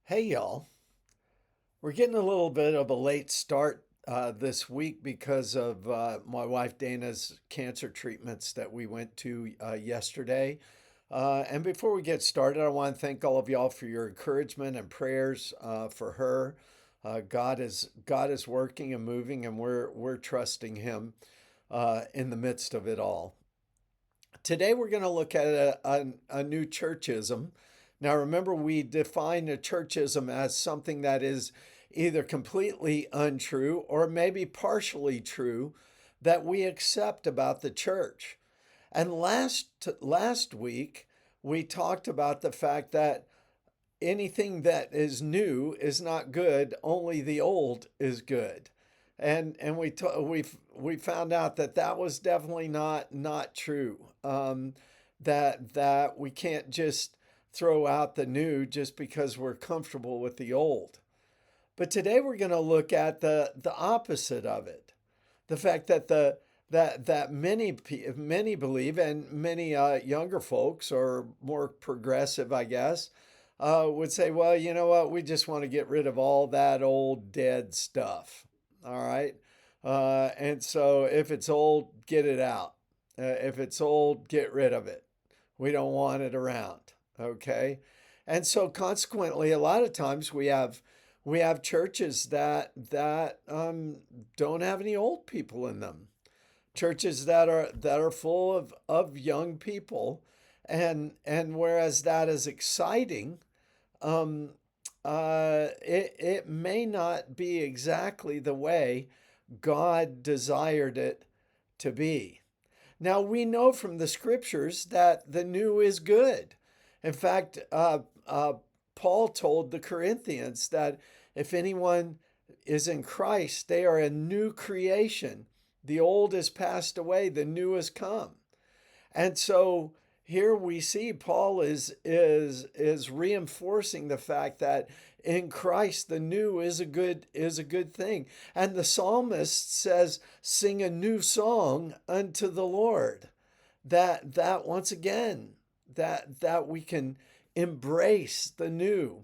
Hey, y'all. We're getting a little bit of a late start this week because of my wife Dana's cancer treatments that we went to yesterday. And before we get started, I want to thank all of y'all for your encouragement and prayers for her. God is working and moving, and we're trusting Him in the midst of it all. Today we're going to look at a new churchism. Now, remember, we define a churchism as something that is either completely untrue or maybe partially true that we accept about the church. And last week we talked about the fact that anything that is new is not good, only the old is good. And we found out that that was definitely not true. That we can't just throw out the new just because we're comfortable with the old. But today we're going to look at the opposite of it, the fact that many believe, and many younger folks or more progressive, I guess, would say, well, you know what, we just want to get rid of all that old dead stuff. All right. And so if it's old, get it out. If it's old, get rid of it. We don't want it around. Okay. And so consequently, a lot of times we have churches that don't have any old people in them. Churches that are full of young people, and whereas that is exciting, um, it may not be exactly the way God desired it to be. Now, we know from the scriptures that the new is good. In fact, Paul told the Corinthians that if anyone is in Christ, they are a new creation. The old has passed away, the new has come. And so here we see Paul is reinforcing the fact that in Christ the new is a good thing. And the psalmist says, "Sing a new song unto the Lord." That once again, that we can embrace the new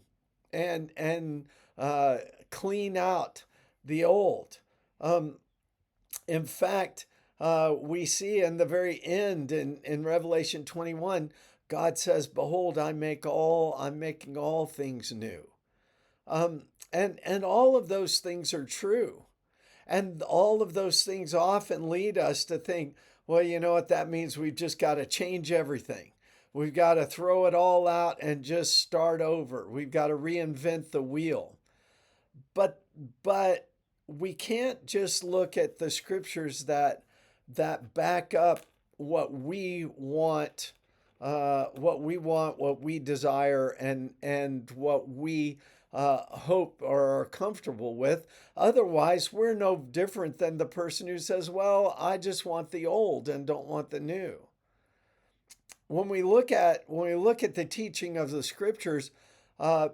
and clean out the old. Um, in fact, we see in the very end in Revelation 21, God says, "Behold, I'm making all things new." And all of those things are true. And all of those things often lead us to think, well, you know what, that means we've just got to change everything. We've got to throw it all out and just start over. We've got to reinvent the wheel. But but we can't just look at the scriptures that back up what we want, what we desire, and what we hope or are comfortable with. Otherwise, we're no different than the person who says, "Well, I just want the old and don't want the new." When we look at the teaching of the scriptures,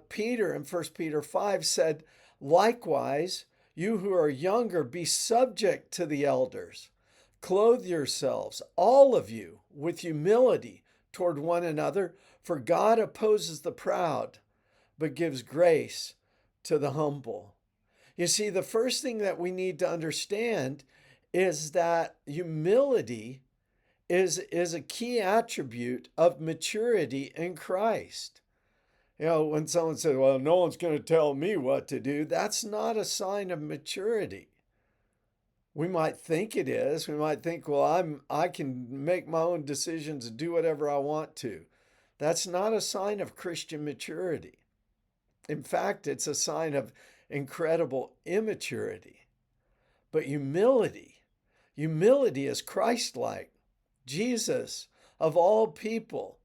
Peter in 1 Peter 5 said, "Likewise, you who are younger, be subject to the elders. Clothe yourselves, all of you, with humility toward one another, for God opposes the proud, but gives grace to the humble." You see, the first thing that we need to understand is that humility is a key attribute of maturity in Christ. When someone says, "Well, no one's going to tell me what to do," that's not a sign of maturity. We might think it is. We might think, "Well, I can make my own decisions and do whatever I want to." That's not a sign of Christian maturity. In fact, it's a sign of incredible immaturity. But humility is Christ-like. Jesus, of all people,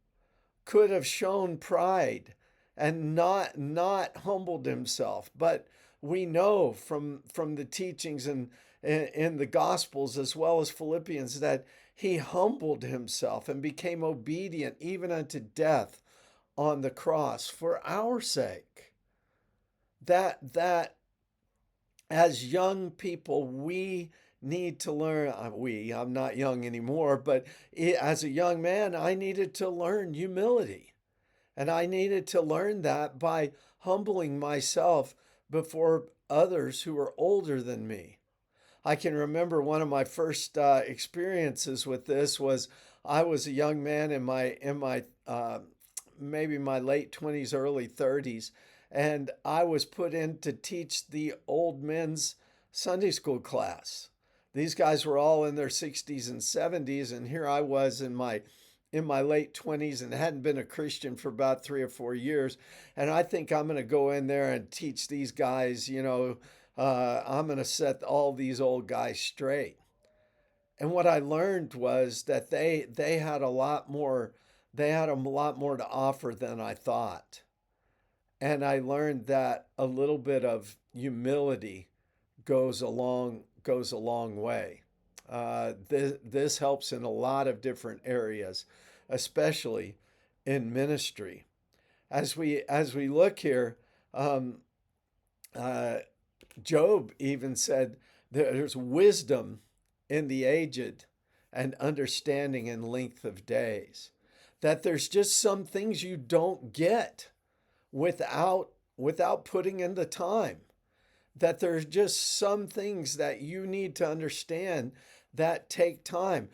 could have shown pride and not humbled himself. But we know from the teachings in the Gospels as well as Philippians that he humbled himself and became obedient even unto death on the cross for our sake. That as young people we need to learn. I'm not young anymore, but as a young man I needed to learn humility. And I needed to learn that by humbling myself before others who were older than me. I can remember one of my first experiences with this was I was a young man in my maybe my late 20s, early 30s, and I was put in to teach the old men's Sunday school class. These guys were all in their 60s and 70s, and here I was in my late 20s and hadn't been a Christian for about 3 or 4 years. And I think I'm going to go in there and teach these guys, I'm going to set all these old guys straight. And what I learned was that they had a lot more to offer than I thought. And I learned that a little bit of humility goes a long way. This helps in a lot of different areas, especially in ministry. As we look here, um, uh, Job even said there's wisdom in the aged and understanding in length of days. That there's just some things you don't get without putting in the time. That there's just some things that you need to understand that take time.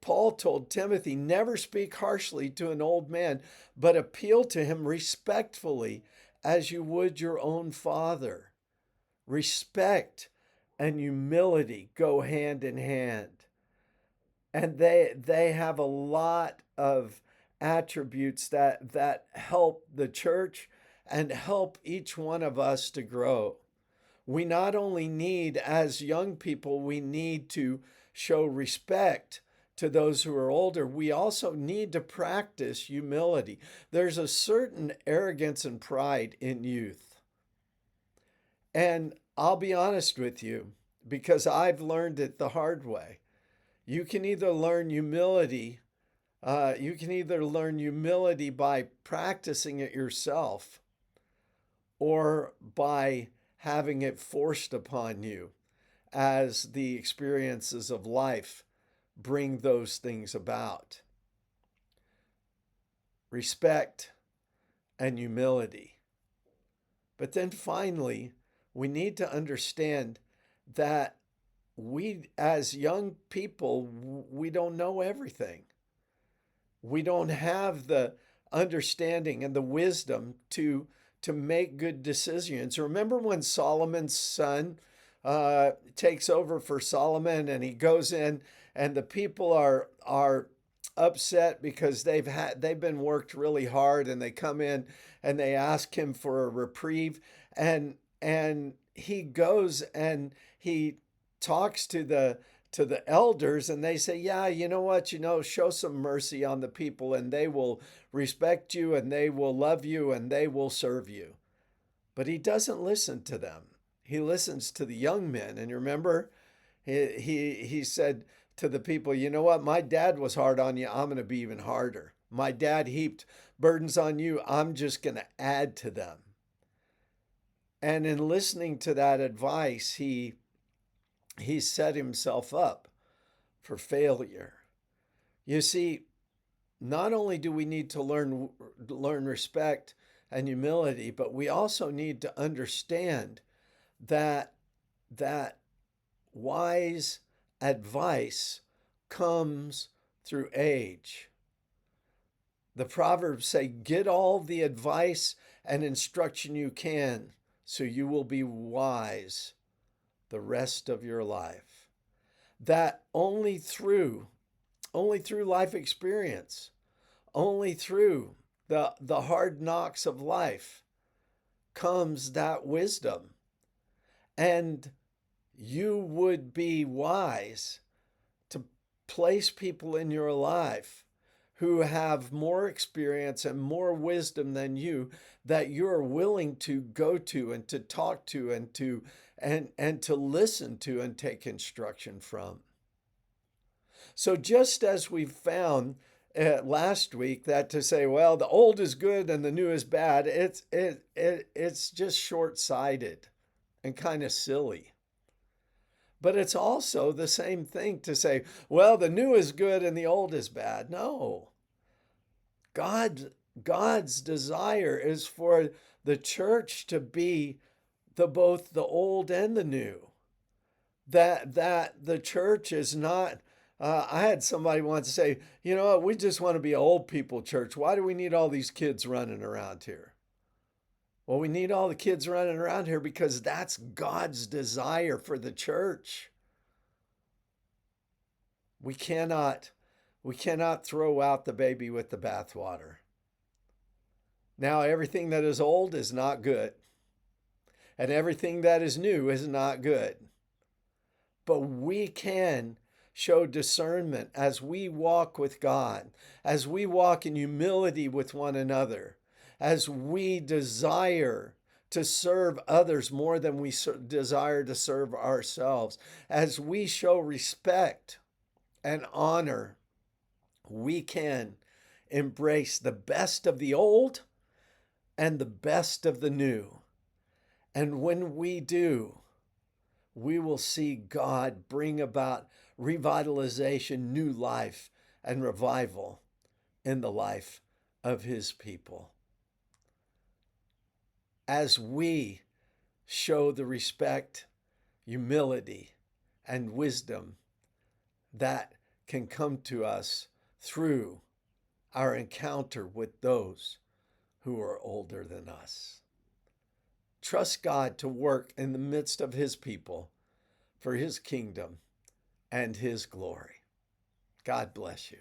Paul told Timothy, never speak harshly to an old man, but appeal to him respectfully as you would your own father. Respect and humility go hand in hand. And they have a lot of attributes that help the church and help each one of us to grow. We not only need, as young people, we need to show respect to those who are older, we also need to practice humility. There's a certain arrogance and pride in youth. And I'll be honest with you, because I've learned it the hard way. You can either learn humility, by practicing it yourself or by having it forced upon you as the experiences of life bring those things about. Respect and humility. But then finally, we need to understand that we, as young people, we don't know everything. We don't have the understanding and the wisdom to make good decisions. Remember when Solomon's son takes over for Solomon, and he goes in, and the people are upset because they've been worked really hard, and they come in and they ask him for a reprieve, and he goes and he talks to the elders, and they say, yeah, you know what, show some mercy on the people, and they will respect you, and they will love you, and they will serve you. But he doesn't listen to them. He listens to the young men. And remember, he said to the people, you know what, my dad was hard on you, I'm going to be even harder. My dad heaped burdens on you, I'm just going to add to them. And in listening to that advice, he set himself up for failure. You see, not only do we need to learn respect and humility, but we also need to understand that wise advice comes through age. The Proverbs say, get all the advice and instruction you can, so you will be wise the rest of your life. That only through life experience, only through the hard knocks of life comes that wisdom. And you would be wise to place people in your life who have more experience and more wisdom than you, that you're willing to go to and to talk to and to listen to and take instruction from. So just as we found last week that to say, well, the old is good and the new is bad, it's just short-sighted and kind of silly. But it's also the same thing to say, well, the new is good and the old is bad. No. God God's desire is for the church to be both the old and the new. That the church is not. I had somebody once say, you know what, we just want to be an old people church. Why do we need all these kids running around here? Well, we need all the kids running around here because that's God's desire for the church. We cannot throw out the baby with the bathwater. Now, everything that is old is not good, and everything that is new is not good. But we can show discernment as we walk with God, as we walk in humility with one another, as we desire to serve others more than we desire to serve ourselves, as we show respect and honor, we can embrace the best of the old and the best of the new. And when we do, we will see God bring about revitalization, new life, and revival in the life of His people. As we show the respect, humility, and wisdom that can come to us through our encounter with those who are older than us. Trust God to work in the midst of His people for His kingdom and His glory. God bless you.